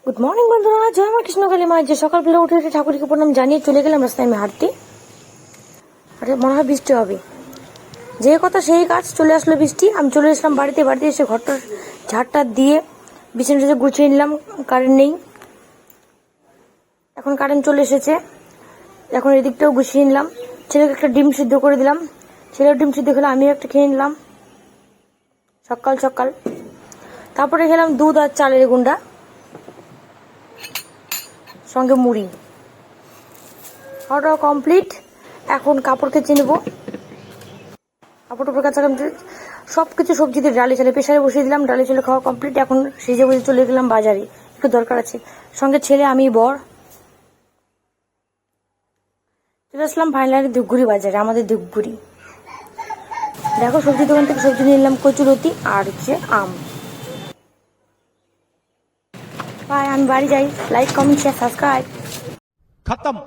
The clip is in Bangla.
গুড মর্নিং বন্ধুরা, জয় মা কৃষ্ণকালী মা। যে সকালবেলা উঠে উঠে ঠাকুরকে প্রণাম জানিয়ে চলে গেলাম রাস্তায় আমি হাঁটতে। আরে মনে হয় বৃষ্টি হবে, যে কথা সেই কাজ, চলে আসলো বৃষ্টি। আমি চলে আসলাম বাড়িতে এসে ঘরটার ঝাড়টা দিয়ে বিছানাটা গুছিয়ে নিলাম। কারেন্ট নেই, এখন কারেন্ট চলে এসেছে। এখন এদিকটাও গুছিয়ে নিলাম। ছেলেকে একটা ডিম সিদ্ধ করে দিলাম, ছেলের ডিম সিদ্ধ খেলে আমিও একটা খেয়ে নিলাম সকাল সকাল। তারপরে খেলাম দুধ আর চালের গুঁড়া, সঙ্গে মুড়ি। খাওয়াটাও কমপ্লিট। এখন কাপড় কেচে নেবো। কাপড় টাপড় কাচা কমপ্লিট, সব কিছু সবজি দিয়ে ডালে চালে প্রেশারে বসিয়ে দিলাম। ডালে চলে খাওয়া কমপ্লিট। এখন সেজে বুঝে চলে গেলাম বাজারে, একটু দরকার আছে। সঙ্গে ছেলে, আমি, বর। চলে আসলাম ফাইনালি ধূপগুড়ি বাজারে, আমাদের ধূপগুড়ি। দেখো, সবজি দোকান থেকে সবজি নিয়ে নিলাম, কচুরতি আর হচ্ছে আম। বাই, আমি বাড়ি যাই। Like, comment, share, subscribe. खत्म।